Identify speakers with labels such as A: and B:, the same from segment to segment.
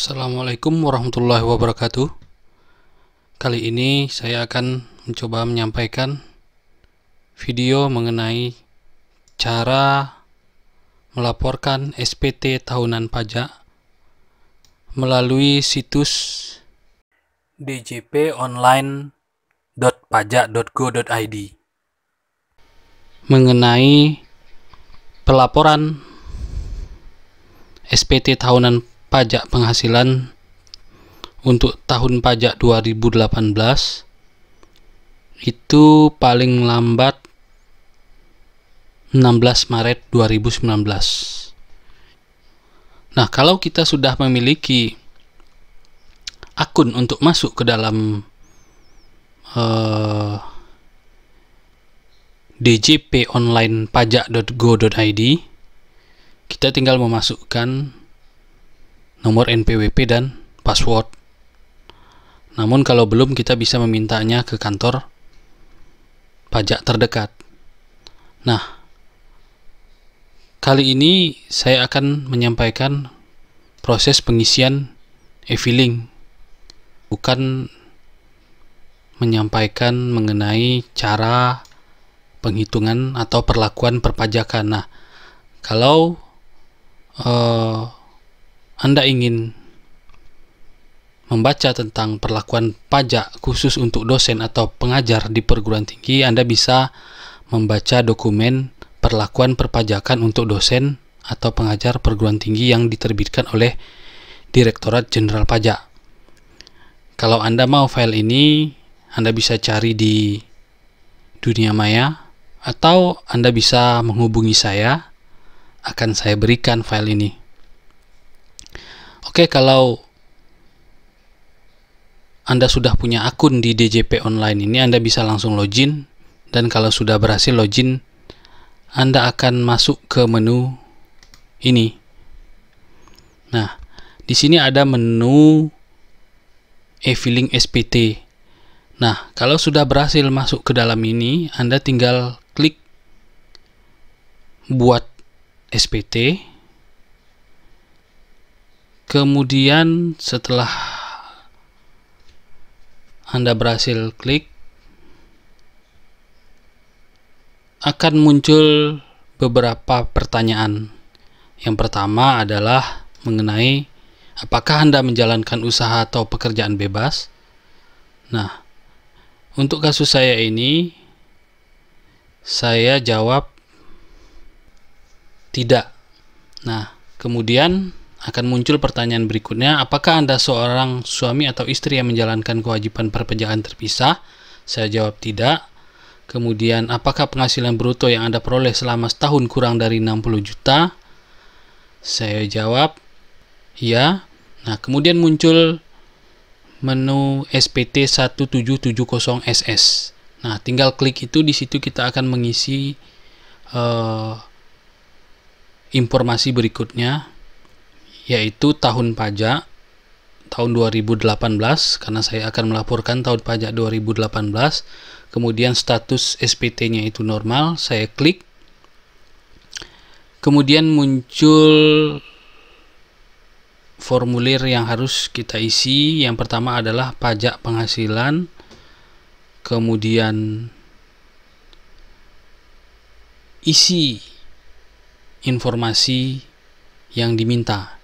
A: Assalamualaikum warahmatullahi wabarakatuh. Kali ini saya akan mencoba menyampaikan video mengenai cara melaporkan SPT tahunan pajak melalui situs djponline.pajak.go.id. Mengenai pelaporan SPT tahunan pajak penghasilan untuk tahun pajak 2018 itu paling lambat 16 Maret 2019. Nah, kalau kita sudah memiliki akun untuk masuk ke dalam djponline.pajak.go.id, kita tinggal memasukkan nomor NPWP dan password. Namun kalau belum, kita bisa memintanya ke kantor pajak terdekat. Nah, kali ini saya akan menyampaikan proses pengisian e-filing, bukan menyampaikan mengenai cara penghitungan atau perlakuan perpajakan. Nah, kalau Anda ingin membaca tentang perlakuan pajak khusus untuk dosen atau pengajar di perguruan tinggi, Anda bisa membaca dokumen perlakuan perpajakan untuk dosen atau pengajar perguruan tinggi yang diterbitkan oleh Direktorat Jenderal Pajak. Kalau Anda mau file ini, Anda bisa cari di dunia maya, atau Anda bisa menghubungi saya, akan saya berikan file ini. Oke, kalau Anda sudah punya akun di DJP Online ini, Anda bisa langsung login, dan kalau sudah berhasil login, Anda akan masuk ke menu ini. Nah, di sini ada menu e-filing SPT. Nah, kalau sudah berhasil masuk ke dalam ini, Anda tinggal klik buat SPT. Kemudian setelah Anda berhasil klik, akan muncul beberapa pertanyaan. Yang pertama adalah mengenai apakah Anda menjalankan usaha atau pekerjaan bebas. Nah, untuk kasus saya ini, saya jawab tidak. Nah, kemudian akan muncul pertanyaan berikutnya, apakah Anda seorang suami atau istri yang menjalankan kewajiban perpajakan terpisah? Saya jawab tidak. Kemudian, apakah penghasilan bruto yang Anda peroleh selama setahun kurang dari 60 juta? Saya jawab ya. Nah, kemudian muncul menu SPT 1770SS. Nah, tinggal klik itu, di situ kita akan mengisi informasi berikutnya, yaitu tahun pajak tahun 2018, karena saya akan melaporkan tahun pajak 2018. Kemudian status SPT-nya itu normal, saya klik. Kemudian muncul formulir yang harus kita isi. Yang pertama adalah pajak penghasilan, kemudian isi informasi yang diminta.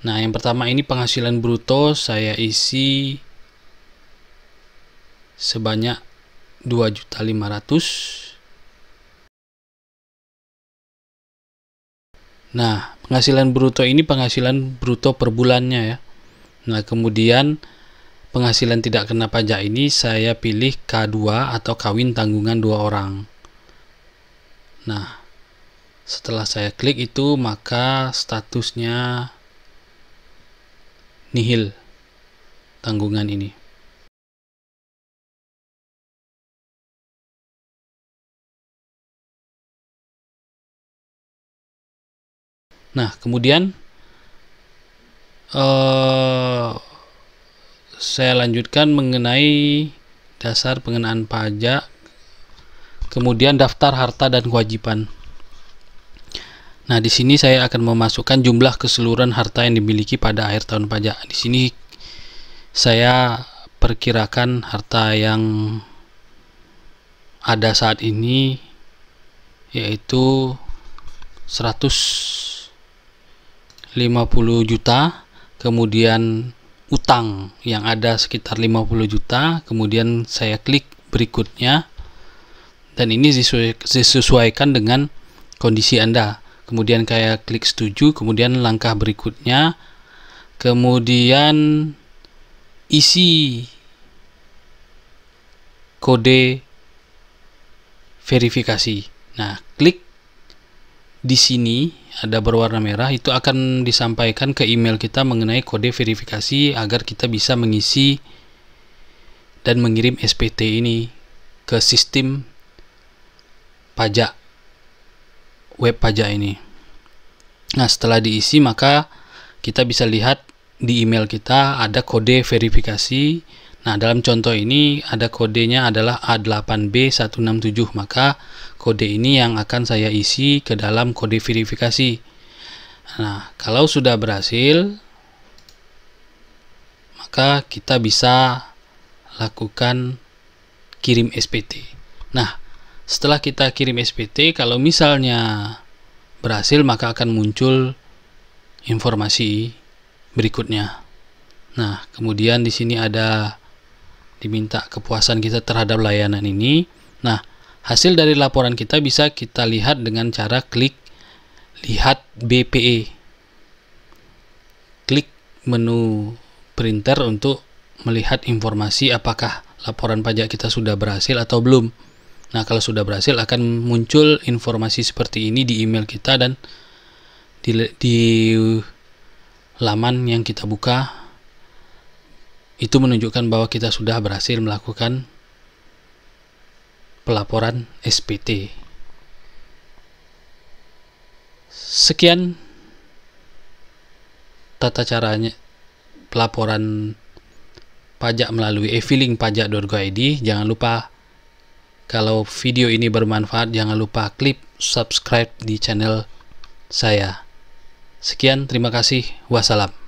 A: Nah, yang pertama ini penghasilan bruto, saya isi sebanyak 2.500.000. Nah, penghasilan bruto ini penghasilan bruto per bulannya ya. Nah, kemudian penghasilan tidak kena pajak ini saya pilih K2 atau kawin tanggungan 2 orang. Nah, setelah saya klik itu, maka statusnya nihil tanggungan ini. Nah, kemudian saya lanjutkan mengenai dasar pengenaan pajak, kemudian daftar harta dan kewajiban. Nah, di sini saya akan memasukkan jumlah keseluruhan harta yang dimiliki pada akhir tahun pajak. Di sini saya perkirakan harta yang ada saat ini yaitu 150 juta, kemudian utang yang ada sekitar 50 juta, kemudian saya klik berikutnya, dan ini disesuaikan dengan kondisi Anda. Kemudian kayak klik setuju, kemudian langkah berikutnya, kemudian isi kode verifikasi. Nah, klik di sini ada berwarna merah, itu akan disampaikan ke email kita mengenai kode verifikasi agar kita bisa mengisi dan mengirim SPT ini ke sistem pajak, web pajak ini. Nah, setelah diisi maka kita bisa lihat di email kita ada kode verifikasi. Nah, dalam contoh ini ada kodenya adalah A8B167, maka kode ini yang akan saya isi ke dalam kode verifikasi. Nah, kalau sudah berhasil maka kita bisa lakukan kirim SPT. Nah, setelah kita kirim SPT, kalau misalnya berhasil maka akan muncul informasi berikutnya. Nah, kemudian di sini ada diminta kepuasan kita terhadap layanan ini. Nah, hasil dari laporan kita bisa kita lihat dengan cara klik lihat BPE. Klik menu printer untuk melihat informasi apakah laporan pajak kita sudah berhasil atau belum. Nah, kalau sudah berhasil akan muncul informasi seperti ini di email kita, dan di laman yang kita buka itu menunjukkan bahwa kita sudah berhasil melakukan pelaporan SPT. Sekian tata caranya pelaporan pajak melalui e-filing-pajak.go.id. Jangan lupa, kalau video ini bermanfaat, jangan lupa klik subscribe di channel saya. Sekian, terima kasih. Wassalam.